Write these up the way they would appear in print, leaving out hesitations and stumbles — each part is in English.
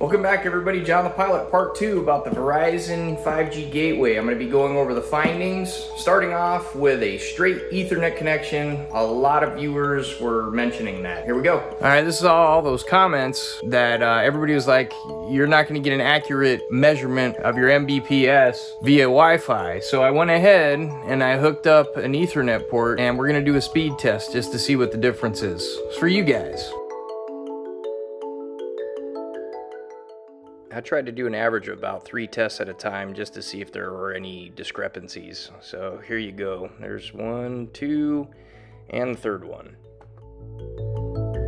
Welcome back everybody, John the Pilot, part 2 about the Verizon 5G gateway. I'm going to be going over the findings, starting off with a straight Ethernet connection. A lot of viewers were mentioning that. Here we go. Alright, this is all those comments that everybody was like, you're not going to get an accurate measurement of your Mbps via Wi-Fi. So I went ahead and I hooked up an Ethernet port and we're going to do a speed test just to see what the difference is. It's for you guys. I tried to do an average of about 3 tests at a time just to see if there were any discrepancies. So here you go. There's 1, 2, and the third one.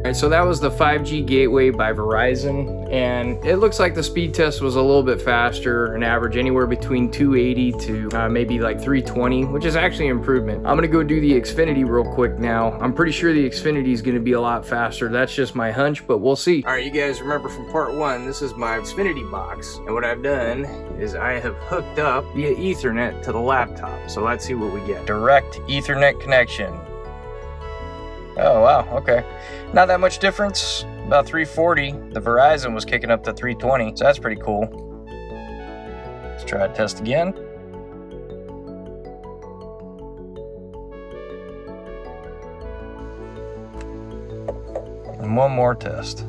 Alright, so that was the 5G gateway by Verizon, and it looks like the speed test was a little bit faster, an average anywhere between 280 to maybe like 320, which is actually an improvement. I'm gonna go do the Xfinity real quick now. I'm pretty sure the Xfinity is gonna be a lot faster. That's just my hunch, but we'll see. Alright, you guys remember from part 1, this is my Xfinity box, and what I've done is I have hooked up via Ethernet to the laptop. So let's see what we get. Direct Ethernet connection. Oh wow, okay. Not that much difference, about 340. The Verizon was kicking up to 320, so that's pretty cool. Let's try a test again. And one more test.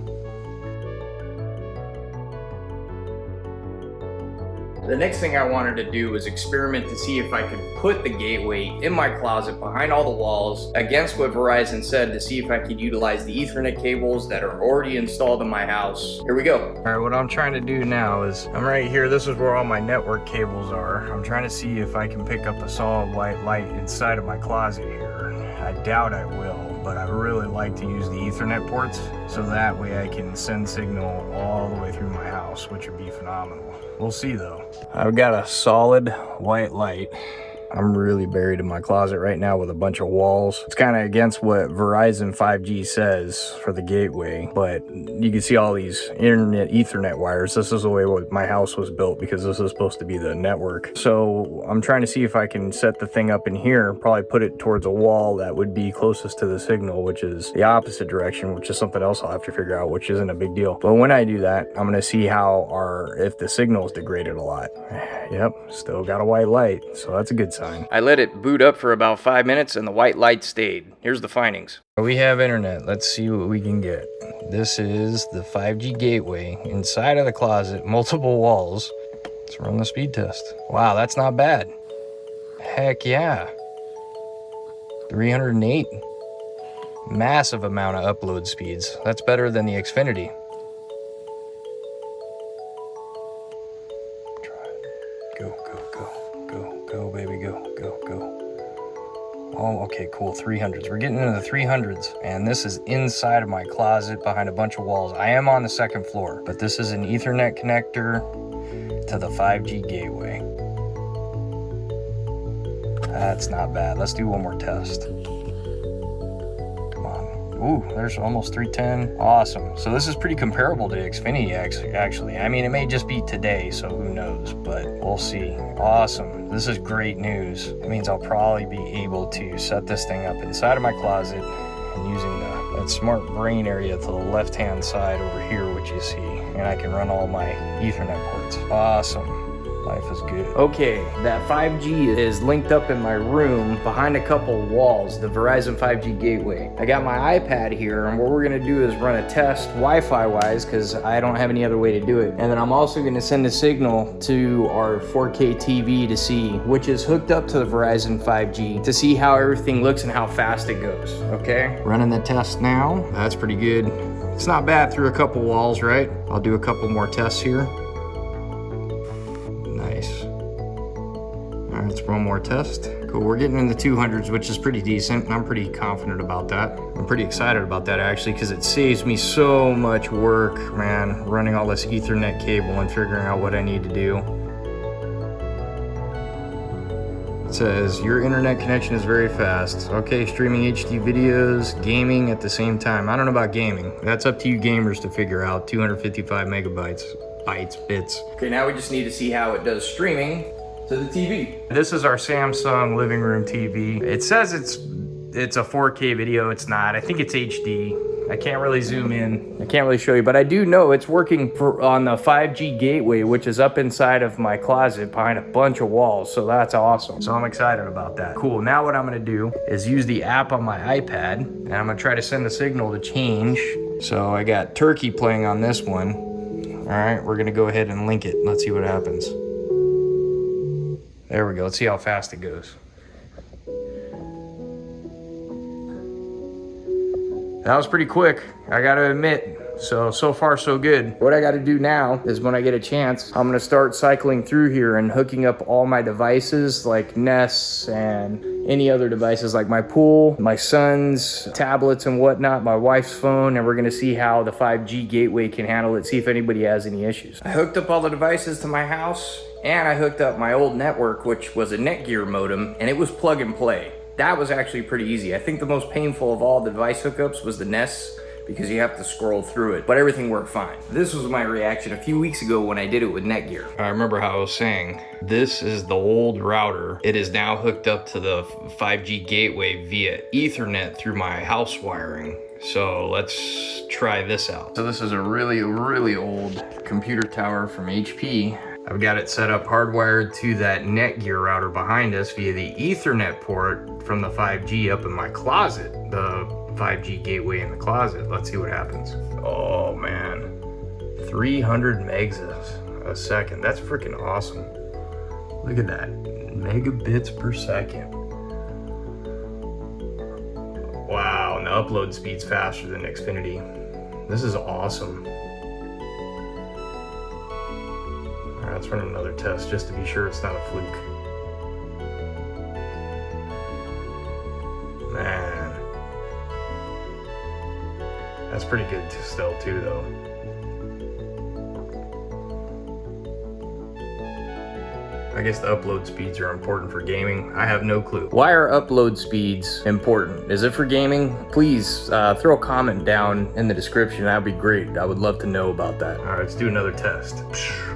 The next thing I wanted to do was experiment to see if I could put the gateway in my closet behind all the walls against what Verizon said, to see if I could utilize the Ethernet cables that are already installed in my house. Here we go. All right, what I'm trying to do now is, I'm right here, this is where all my network cables are. I'm trying to see if I can pick up a solid white light inside of my closet here. I doubt I will, but I really like to use the Ethernet ports, so that way I can send signal all the way through my house, which would be phenomenal. We'll see though. I've got a solid white light. I'm really buried in my closet right now with a bunch of walls. It's kind of against what Verizon 5G says for the gateway, but you can see all these internet Ethernet wires. This is the way my house was built, because this is supposed to be the network. So I'm trying to see if I can set the thing up in here, probably put it towards a wall that would be closest to the signal, which is the opposite direction, which is something else I'll have to figure out, which isn't a big deal. But when I do that, I'm gonna see if the signal is degraded a lot. Yep, still got a white light, so that's a good sign. I let it boot up for about 5 minutes and the white light stayed. Here's the findings. We have internet. Let's see what we can get. This is the 5G gateway inside of the closet, multiple walls. Let's run the speed test. Wow, that's not bad. Heck yeah. 308. Massive amount of upload speeds. That's better than the Xfinity. Go, baby, go. Oh, okay, cool, 300s. We're getting into the 300s, and this is inside of my closet behind a bunch of walls. I am on the second floor, but this is an Ethernet connector to the 5G gateway. That's not bad. Let's do one more test. Come on. Ooh, there's almost 310. Awesome. So this is pretty comparable to Xfinity, actually. I mean, it may just be today, so who knows, but we'll see. Awesome. This is great news. It means I'll probably be able to set this thing up inside of my closet and using that smart brain area to the left-hand side over here, which you see, and I can run all my Ethernet ports. Awesome. Life is good. Okay, that 5G is linked up in my room behind a couple walls, the Verizon 5G gateway. I got my iPad here, and what we're gonna do is run a test Wi-Fi wise, because I don't have any other way to do it. And then I'm also gonna send a signal to our 4K TV to see, which is hooked up to the Verizon 5G, to see how everything looks and how fast it goes, okay? Running the test now. That's pretty good. It's not bad through a couple walls, right? I'll do a couple more tests here. Nice. All right, let's one more test. Cool, we're getting in the 200s, which is pretty decent, and I'm pretty confident about that. I'm pretty excited about that, actually, because it saves me so much work, man, running all this Ethernet cable and figuring out what I need to do. It says, your internet connection is very fast. Okay, streaming HD videos, gaming at the same time. I don't know about gaming. That's up to you gamers to figure out. 255 megabytes. Bits. Okay, now we just need to see how it does streaming to the TV. This is our Samsung living room TV. It says it's a 4K video. It's not. I think it's HD. I can't really zoom in. I can't really show you, but I do know it's working on the 5G gateway, which is up inside of my closet behind a bunch of walls. So that's awesome. So I'm excited about that. Cool. Now what I'm gonna do is use the app on my iPad, and I'm gonna try to send the signal to change. So I got Turkey playing on this one. All right, we're gonna go ahead and link it. Let's see what happens. There we go. Let's see how fast it goes. That was pretty quick, I gotta admit. So far so good. What I gotta do now is when I get a chance, I'm gonna start cycling through here and hooking up all my devices like Nest and any other devices like my pool, my son's tablets and whatnot, my wife's phone, and we're gonna see how the 5G gateway can handle it, see if anybody has any issues. I hooked up all the devices to my house, and I hooked up my old network, which was a Netgear modem, and it was plug and play. That was actually pretty easy. I think the most painful of all the device hookups was the Nest, because you have to scroll through it, but everything worked fine. This was my reaction a few weeks ago when I did it with Netgear. I remember how I was saying, this is the old router. It is now hooked up to the 5G gateway via Ethernet through my house wiring. So let's try this out. So this is a really old computer tower from HP. I've got it set up hardwired to that Netgear router behind us via the Ethernet port from the 5G up in my closet, the 5G gateway in the closet. Let's see what happens. Oh man, 300 megs a second. That's freaking awesome. Look at that, megabits per second. Wow, and the upload speed's faster than Xfinity. This is awesome. All right, let's run another test just to be sure it's not a fluke. Man, that's pretty good still too though. I guess the upload speeds are important for gaming. I have no clue. Why are upload speeds important? Is it for gaming? Please throw a comment down in the description. That'd be great. I would love to know about that. All right, let's do another test.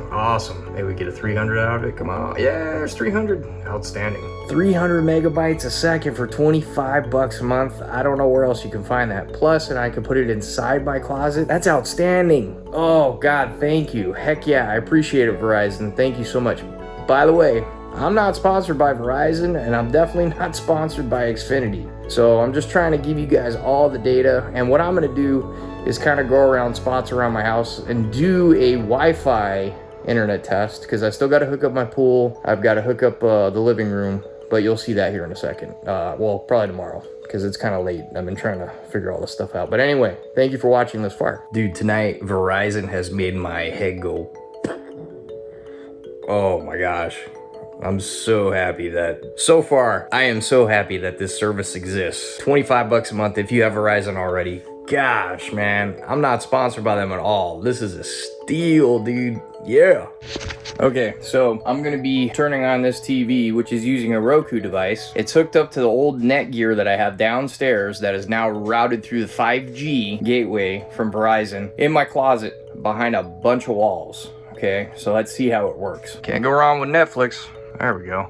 Awesome. Maybe we get a 300 out of it. Come on. Yeah, there's 300. Outstanding. 300 megabytes a second for 25 bucks a month. I don't know where else you can find that. Plus, and I can put it inside my closet. That's outstanding. Oh God, thank you. Heck yeah, I appreciate it, Verizon. Thank you so much. By the way, I'm not sponsored by Verizon, and I'm definitely not sponsored by Xfinity. So I'm just trying to give you guys all the data, and what I'm gonna do is kind of go around spots around my house and do a Wi-Fi internet test, because I still got to hook up my pool. I've got to hook up the living room, but you'll see that here in a second. Well, probably tomorrow, because it's kind of late. I've been trying to figure all this stuff out. But anyway, thank you for watching this far. Dude, tonight Verizon has made my head go, oh my gosh. I'm so happy that, so far, I am so happy that this service exists. 25 bucks a month if you have Verizon already. Gosh, man, I'm not sponsored by them at all. This is a steal, dude. Yeah. Okay, so I'm gonna be turning on this TV, which is using a Roku device. It's hooked up to the old Netgear that I have downstairs that is now routed through the 5G gateway from Verizon in my closet behind a bunch of walls. Okay, so let's see how it works. Can't go wrong with Netflix. There we go.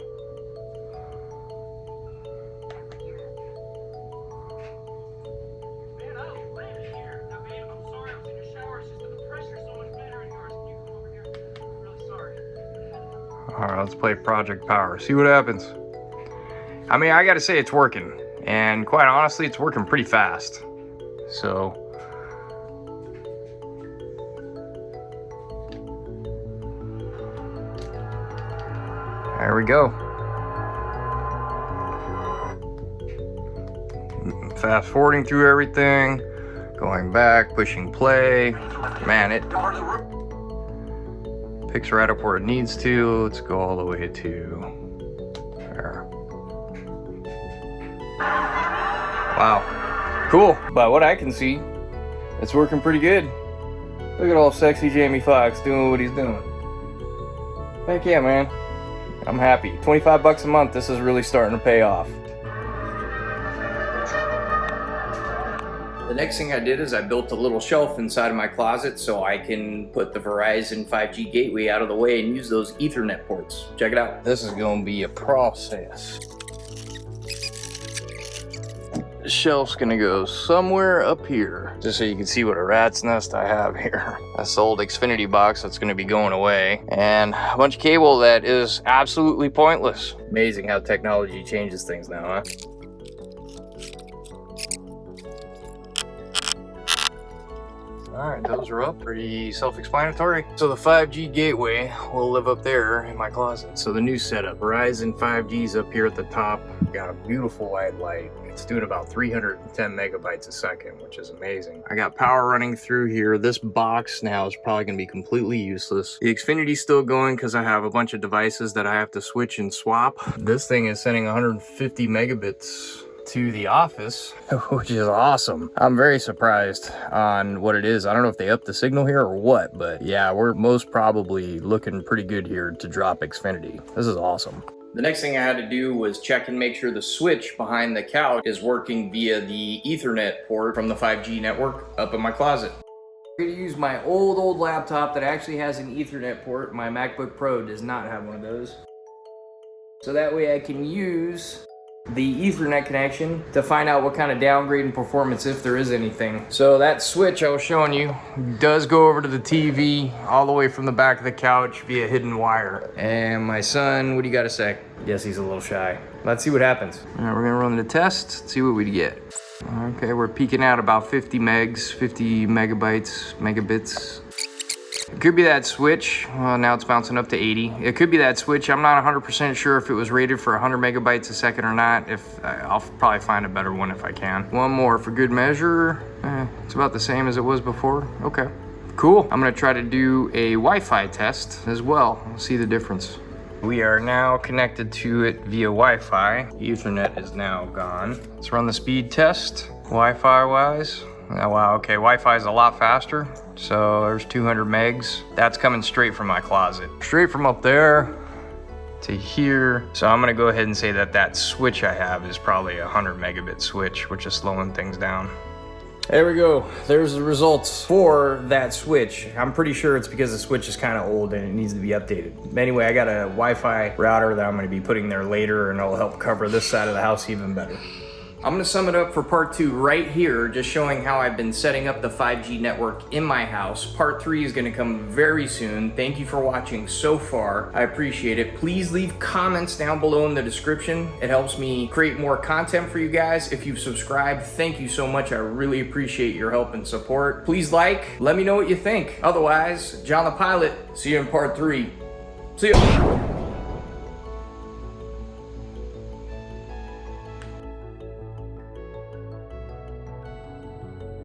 All right, let's play Project Power. See what happens. I mean, I gotta say it's working. And quite honestly, it's working pretty fast. So. There we go. Fast forwarding through everything. Going back, pushing play. Man, it picks right up where it needs to. Let's go all the way to there. Wow, cool. By what I can see, it's working pretty good. Look at all sexy Jamie Foxx doing what he's doing. Heck yeah, man. I'm happy. 25 bucks a month, this is really starting to pay off. The next thing I did is I built a little shelf inside of my closet so I can put the Verizon 5G gateway out of the way and use those Ethernet ports. Check it out. This is going to be a process. shelf's gonna go somewhere up here, just so you can see what a rat's nest I have here. That's the old Xfinity box that's gonna be going away, and a bunch of cable that is absolutely pointless. Amazing how technology changes things now, huh? All right, those are up, pretty self-explanatory. So the 5G gateway will live up there in my closet. So the new setup, Verizon 5G's up here at the top. Got a beautiful white light. It's doing about 310 megabytes a second, which is amazing. I got power running through here. This box now is probably gonna be completely useless. The Xfinity's still going because I have a bunch of devices that I have to switch and swap. This thing is sending 150 megabits to the office, which is awesome. I'm very surprised on what it is. I don't know if they upped the signal here or what, but yeah, we're most probably looking pretty good here to drop Xfinity. This is awesome. The next thing I had to do was check and make sure the switch behind the couch is working via the Ethernet port from the 5G network up in my closet. I'm gonna use my old laptop that actually has an Ethernet port. My MacBook Pro does not have one of those. So that way I can use the Ethernet connection to find out what kind of downgrade in performance, if there is anything. So that switch I was showing you does go over to the TV all the way from the back of the couch via hidden wire. And my son, what do you gotta say? Yes, he's a little shy. Let's see what happens. All right, we're gonna run the test, see what we get. Okay, we're peaking out about 50 megs, 50 megabits. It could be that switch. Well, now it's bouncing up to 80. It could be that switch. I'm not 100% sure if it was rated for 100 megabytes a second or not. I'll probably find a better one if I can. One more for good measure. It's about the same as it was before. Okay, cool. I'm gonna try to do a Wi-Fi test as well. See the difference. We are now connected to it via Wi-Fi. Ethernet is now gone. Let's run the speed test, Wi-Fi wise. Oh, wow, okay, Wi-Fi is a lot faster. So there's 200 megs. That's coming straight from my closet. Straight from up there to here. So I'm gonna go ahead and say that that switch I have is probably a 100 megabit switch, which is slowing things down. There we go. There's the results for that switch. I'm pretty sure it's because the switch is kind of old and it needs to be updated. Anyway, I got a Wi-Fi router that I'm gonna be putting there later, and it'll help cover this side of the house even better. I'm gonna sum it up for part 2 right here, just showing how I've been setting up the 5G network in my house. Part 3 is gonna come very soon. Thank you for watching so far. I appreciate it. Please leave comments down below in the description. It helps me create more content for you guys. If you've subscribed, thank you so much. I really appreciate your help and support. Please let me know what you think. Otherwise, John the Pilot, see you in part 3. See ya.